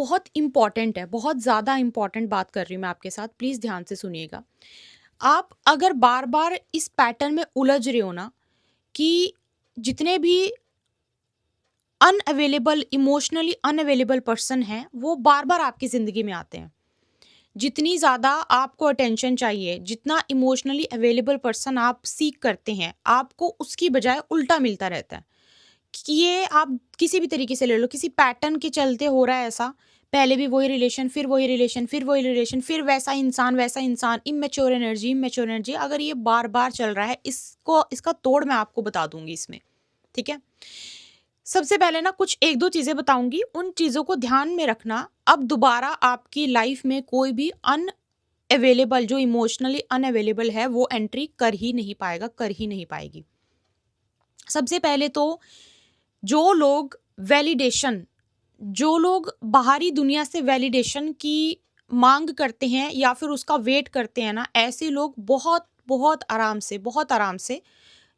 बहुत इम्पॉर्टेंट है, बहुत ज़्यादा इम्पॉर्टेंट बात कर रही हूँ मैं आपके साथ, प्लीज़ ध्यान से सुनिएगा। आप अगर बार-बार इस पैटर्न में उलझ रहे हो ना कि जितने भी अनअवेलेबल इमोशनली अनअवेलेबल पर्सन हैं, वो बार-बार आपकी ज़िंदगी में आते हैं। जितनी ज़्यादा आपको अटेंशन चाहिए, जितना इमोशनली अवेलेबल पर्सन आप सीक करते हैं, आपको उसकी बजाय उल्टा मिलता रहता है। कि ये आप किसी भी तरीके से ले लो, किसी पैटर्न के चलते हो रहा है ऐसा, पहले भी वही रिलेशन, फिर वही रिलेशन, फिर वही रिलेशन, फिर वैसा इंसान, इमैच्योर एनर्जी, अगर ये बार-बार चल रहा है, इसका तोड़ मैं आपको बता दूँगी इसमें, ठीक है? सबसे पहले ना कुछ 1-2 चीज़ें बताऊँगी, उन चीज़ों को ध्यान में रखना, अब दोबारा आपकी लाइफ़ में कोई भी अनअवेलेबल जो इमोशनली अनअवेलेबल है, वो एंट्री कर ही नहीं पाएगा, कर ही नहीं पाएगी। सबसे पहले तो जो लोग वैलिडेशन जो लोग बाहरी दुनिया से वैलिडेशन की मांग करते हैं या फिर उसका वेट करते हैं ना, ऐसे लोग बहुत आराम से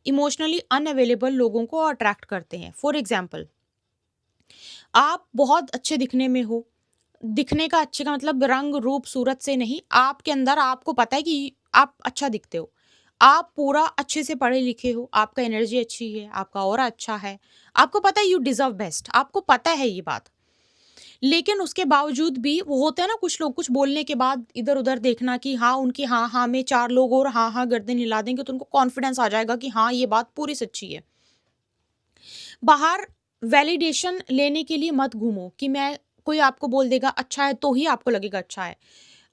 इमोशनली अनअवेलेबल लोगों को अट्रैक्ट करते हैं। फॉर एग्जाम्पल, आप बहुत अच्छे दिखने में हो, दिखने का अच्छे का मतलब रंग रूप सूरत से नहीं, आपके अंदर आपको पता है कि आप अच्छा दिखते हो, आप पूरा अच्छे से पढ़े लिखे हो, आपका एनर्जी अच्छी है, आपका ऑरा अच्छा है, आपको पता है यू डिजर्व बेस्ट, आपको पता है ये बात। लेकिन उसके बावजूद भी वो होते हैं ना कुछ लोग, कुछ बोलने के बाद इधर-उधर देखना कि हाँ, उनकी हाँ, हाँ में 4 लोग और हाँ, हाँ गर्दन हिला देंगे तो उनको कॉन्फिडेंस आ जाएगा कि हाँ, ये बात पूरी सच्ची है। बाहर वैलिडेशन लेने के लिए मत घूमो कि मैं कोई आपको बोल देगा अच्छा है तो ही आपको लगेगा अच्छा है।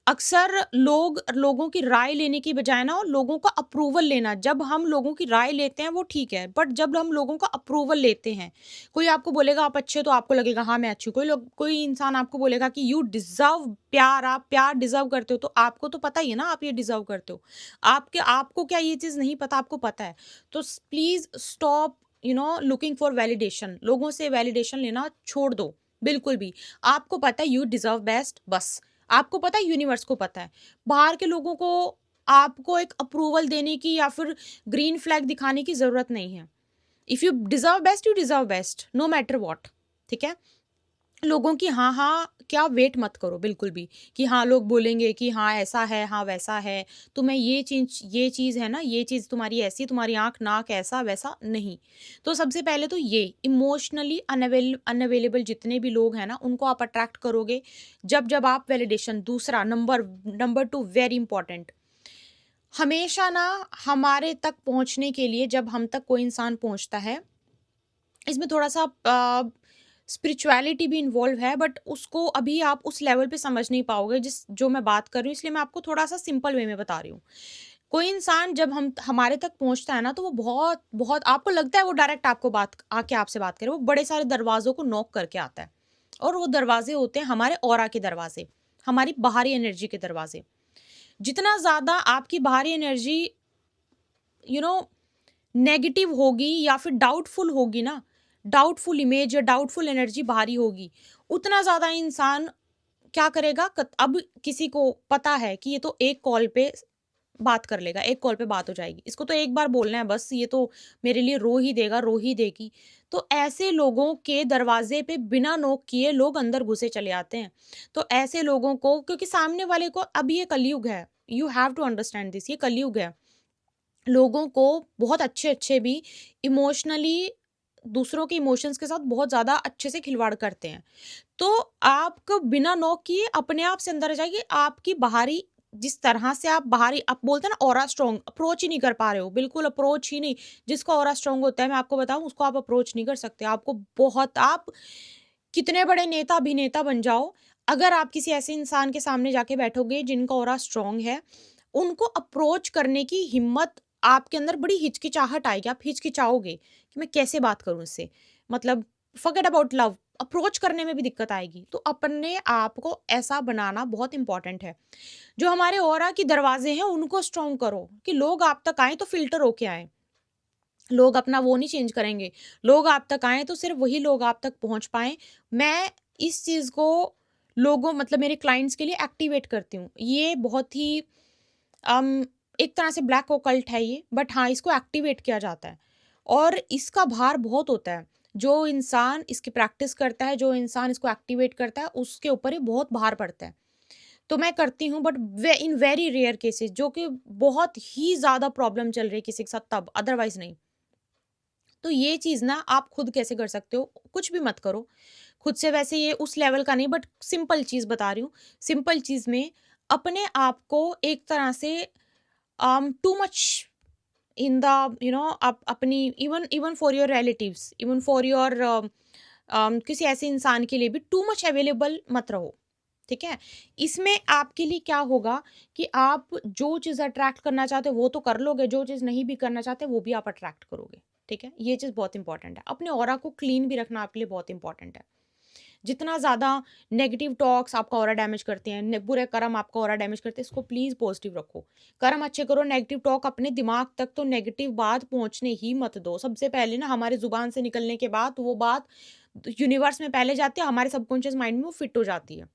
अक्सर लोगों की राय लेने की बजाय ना लोगों का अप्रूवल लेना, जब हम लोगों की राय लेते हैं वो ठीक है, बट जब हम लोगों का अप्रूवल लेते हैं, कोई आपको बोलेगा आप अच्छे हो तो आपको लगेगा हाँ मैं अच्छी हूँ, कोई इंसान आपको बोलेगा कि यू डिजर्व प्यार, आप प्यार डिजर्व करते हो, तो आपको तो पता ही है ना आप ये डिजर्व करते हो। आपको क्या ये चीज नहीं पता? आपको पता है। तो please stop looking for validation, लोगों से वैलिडेशन लेना छोड़ दो। बिल्कुल भी, आपको पता है यू डिजर्व बेस्ट, बस आपको पता है, यूनिवर्स को पता है। बाहर के लोगों को आपको एक अप्रूवल देने की या फिर ग्रीन फ्लैग दिखाने की ज़रूरत नहीं है। If you deserve best, you deserve best, no matter what, ठीक है? लोगों की हाँ, हाँ, क्या वेट मत करो बिल्कुल भी कि हाँ, लोग बोलेंगे कि हाँ, ऐसा है, हाँ, वैसा है, तुम्हें ये चीज़ है ना, ये चीज़ तुम्हारी ऐसी, तुम्हारी आँख, नाक ऐसा-वैसा, नहीं। तो सबसे पहले तो ये इमोशनली अनअवेलेबल जितने भी लोग हैं ना, उनको आप अट्रैक्ट करोगे जब-जब आप वैलिडेशन। दूसरा नंबर नंबर 2 वेरी इंपॉर्टेंट, हमेशा ना हमारे तक पहुँचने के लिए जब हम तक कोई इंसान पहुँचता है, इसमें थोड़ा-सा स्पिरिचुअलिटी भी इन्वॉल्व है, बट उसको अभी आप उस लेवल पे समझ नहीं पाओगे जिस जो मैं बात कर रही हूँ, इसलिए मैं आपको थोड़ा-सा सिंपल वे में बता रही हूँ। कोई इंसान जब हम हमारे तक पहुँचता है ना, तो वो बहुत बहुत आपको लगता है वो डायरेक्ट आपको बात आके आपसे बात करे, वो बड़े सारे दरवाज़ों को नॉक करके आता है और वो दरवाज़े होते हैं हमारे ऑरा के दरवाज़े, हमारी बाहरी एनर्जी के दरवाज़े। जितना ज़्यादा आपकी बाहरी एनर्जी यू नो नेगेटिव होगी या फिर डाउटफुल होगी ना, डाउटफुल इमेज या डाउटफुल एनर्जी बाहरी होगी, उतना ज़्यादा इंसान क्या करेगा, अब किसी को पता है कि ये तो एक कॉल पे बात कर लेगा, एक कॉल पे बात हो जाएगी, इसको तो एक बार बोलना है बस, ये तो मेरे लिए रो ही देगा, रो ही देगी। तो ऐसे लोगों के दरवाजे पे बिना नॉक किए लोग अंदर घुसे चले आते हैं। तो ऐसे लोगों को, क्योंकि सामने वाले को, अब ये कलयुग है, you have to understand this, ये कलयुग है। लोगों को बहुत अच्छे-अच्छे भी इमोशनली दूसरों के इमोशंस के साथ बहुत ज़्यादा अच्छे से खिलवाड़ करते हैं। तो आपको बिना नॉक किए अपने आप से अंदर आ जाइए, आपकी बाहरी जिस तरह से आप बाहरी, आप बोलते हैं ना ऑरा स्ट्रॉन्ग, अप्रोच ही नहीं कर पा रहे हो, बिल्कुल अप्रोच ही नहीं। जिसका ऑरा स्ट्रॉन्ग होता है, मैं आपको बताऊँ, उसको आप अप्रोच नहीं कर सकते। आपको बहुत आप कितने बड़े नेता अभिनेता बन जाओ, अगर आप किसी ऐसे इंसान के सामने जाके बैठोगे जिनका ऑरा स्ट्रॉन्ग है, उनको अप्रोच करने की हिम्मत आपके अंदर, बड़ी हिचकिचाहट आएगी, आप हिचकिचाओगे कि मैं कैसे बात करूँ इससे? मतलब फॉरगेट अबाउट लव, अप्रोच करने में भी दिक्कत आएगी। तो अपने आप को ऐसा बनाना बहुत इंपॉर्टेंट है। जो हमारे ऑरा के दरवाजे हैं, उनको स्ट्रॉन्ग करो कि लोग आप तक आएँ तो फ़िल्टर होके आएँ। लोग अपना वो नहीं चेंज करेंगे। लोग आप तक आएँ तो सिर्फ़ वही लोग आप तक पहुँच पाएँ। मैं इस चीज़ को लोगों, मतलब मेरे क्लाइंट्स के लिए एक्टिवेट करती हूँ। ये बहुत ही अम, एक तरह से ब्लैक ओकल्ट है ये, बट हाँ, इसको एक्टिवेट किया जाता है और इसका भार बहुत होता है। जो इंसान इसकी प्रैक्टिस करता है, जो इंसान इसको एक्टिवेट करता है, उसके ऊपर ही बहुत भार पड़ता है। तो मैं करती हूँ, but in very rare cases, जो कि बहुत ही ज़्यादा प्रॉब्लम चल रही है किसी के साथ, तब, अदरवाइज़ नहीं। तो ये चीज़ ना आप खुद कैसे कर सकते हो, कुछ भी मत करो। खुद से वैसे ये उस लेवल का नहीं, बट सिंपल चीज़ बता रही हूँ। सिंपल चीज़ में अपने आप को एक तरह से टू मच इन द आप अपनी, even even for your relatives, even for your किसी ऐसे इंसान के लिए भी टू मच अवेलेबल मत रहो। ठीक है? इसमें आपके लिए क्या होगा कि आप जो चीज़ अट्रैक्ट करना चाहते हो वो तो कर लोगे, जो चीज़ नहीं भी करना चाहते वो भी आप अट्रैक्ट करोगे। ठीक है? ये चीज़ बहुत इंपॉर्टेंट है। अपने ऑरा को क्लीन भी रखना आपके लिए बहुत इंपॉर्टेंट है। जितना ज़्यादा नेगेटिव टॉक्स आपका ऑरा डैमेज करते हैं, बुरे कर्म आपका ऑरा डैमेज करते हैं, इसको प्लीज़ पॉजिटिव रखो। कर्म अच्छे करो, नेगेटिव टॉक अपने दिमाग तक तो नेगेटिव बात पहुँचने ही मत दो। सबसे पहले ना हमारी ज़ुबान से निकलने के बाद वो बात यूनिवर्स में पहले जाती है, हमारे सबकॉन्शियस माइंड में वो फिट हो जाती है।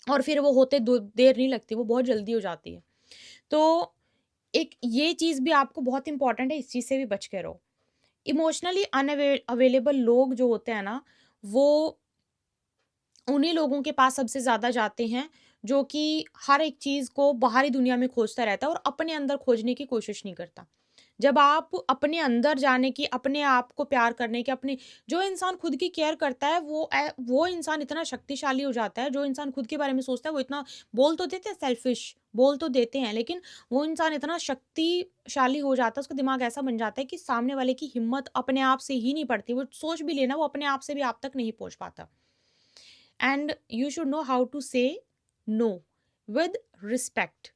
और फिर वो होते देर नहीं लगती, वो बहुत जल्दी हो जाती है। तो एक ये चीज़ भी आपको बहुत इंपॉर्टेंट है, इस चीज़ से भी बच के रहो। इमोशनली अवेलेबल लोग जो होते हैं ना, वो उन्हीं लोगों के पास सबसे ज़्यादा जाते हैं, जो कि हर एक चीज़ को बाहरी दुनिया में खोजता रहता है और अपने अंदर खोजने की कोशिश नहीं करता। जब आप अपने अंदर जाने की, अपने आप को प्यार करने की, अपने जो इंसान खुद की केयर करता है, वो इंसान इतना शक्तिशाली हो जाता है। जो इंसान खुद के बारे में सोचता है, वो इतना, बोल तो देते हैं सेल्फिश, बोल तो देते हैं, लेकिन वो इंसान इतना शक्तिशाली हो जाता है, उसका दिमाग ऐसा बन जाता है कि सामने वाले की हिम्मत अपने आप से ही नहीं पड़ती। वो सोच भी लेना, वो अपने आप से भी आप तक नहीं पहुँच पाता। And you should know how to say no with respect.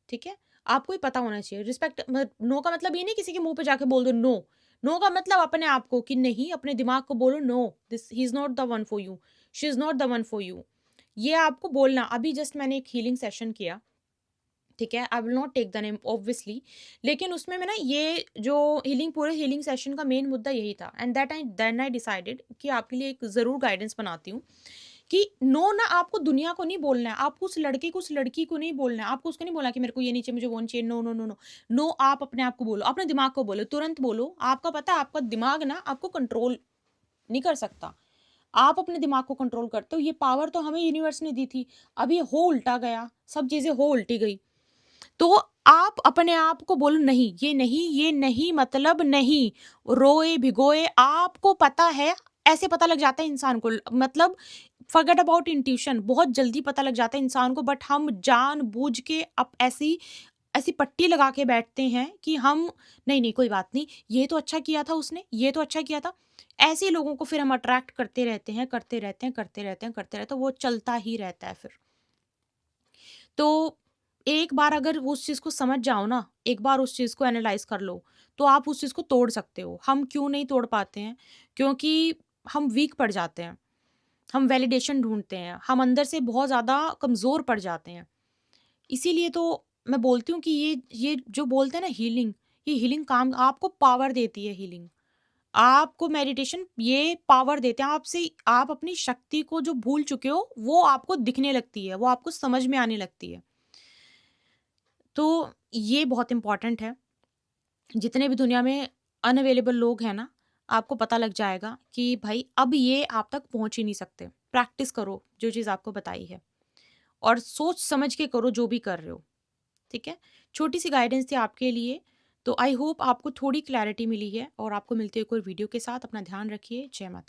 ठीक है? आपको ही पता होना चाहिए रिस्पेक्ट। नो का मतलब ये नहीं किसी के मुंह पे जाके बोल दो नो। नो का मतलब अपने आप को, कि नहीं, अपने दिमाग को बोलो no, this he is not the one for you, she is not the one for you. ये आपको बोलना। अभी जस्ट मैंने एक हीलिंग सेशन किया। ठीक है? I will not take the name obviously, लेकिन उसमें मैं ना, ये जो हीलिंग, पूरे हीलिंग सेशन का मेन मुद्दा यही था, and that I then I decided कि आपके लिए एक ज़रूर गाइडेंस बनाती हूँ, कि नो ना आपको दुनिया को नहीं बोलना है, आपको उस लड़के को, उस लड़की को नहीं बोलना है, आपको उसको नहीं बोलना कि मेरे को ये नहीं चाहिए, मुझे वो नहीं चाहिए, no, no, no, no. No आप अपने आप को बोलो, अपने दिमाग को बोलो, तुरंत बोलो। आपका पता है, आपका दिमाग ना आपको कंट्रोल नहीं कर सकता। आप अपने दिमाग को कंट्रोल करते हो, ये पावर तो हमें यूनिवर्स ने दी थी। अब ये हो उल्टा गया, सब चीज़ें हो उल्टी गई। तो आप अपने आप को बोलो नहीं, ये नहीं, ये नहीं, मतलब नहीं। रोए भिगोए, आपको पता है, ऐसे पता लग जाता है इंसान को, मतलब फॉरगेट अबाउट इंट्यूशन, बहुत जल्दी पता लग जाता है इंसान को, बट हम जानबूझ के अब ऐसी ऐसी पट्टी लगा के बैठते हैं कि हम, नहीं नहीं कोई बात नहीं, ये तो अच्छा किया था उसने, ये तो अच्छा किया था। ऐसे लोगों को फिर हम अट्रैक्ट करते रहते हैं, करते रहते हैं, करते रहते हैं, करते रहते हैं, वो चलता ही रहता है फिर। तो एक बार अगर वो उस चीज़ को समझ जाओ ना, एक बार उस चीज़ को एनालाइज़ कर लो, तो आप उस चीज़ को तोड़ सकते हो। हम क्यों नहीं तोड़ पाते हैं? क्योंकि हम वीक पड़ जाते हैं, हम वैलिडेशन ढूँढते हैं, हम अंदर से बहुत ज़्यादा कमज़ोर पड़ जाते हैं। इसीलिए तो मैं बोलती हूँ कि ये जो बोलते हैं ना हीलिंग, ये हीलिंग काम आपको पावर देती है हीलिंग। आपको मेडिटेशन ये पावर देते हैं, आपसे आप अपनी शक्ति को जो भूल चुके हो, वो आपको दिखने लगती है, वो आपको समझ में आने लगती है। तो ये बहुत इम्पोर्टेंट है। जितने भी दुनिया में अनअवेलेबल लोग हैं ना, आपको पता लग जाएगा कि भाई अब ये आप तक पहुँच ही नहीं सकते। प्रैक्टिस करो जो चीज़ आपको बताई है, और सोच समझ के करो जो भी कर रहे हो, ठीक है? छोटी-सी गाइडेंस थी आपके लिए, तो आई होप आपको थोड़ी क्लैरिटी मिली है, और आपको मिलती है कोई वीडियो के साथ। अपना ध्यान रखिए। जय माता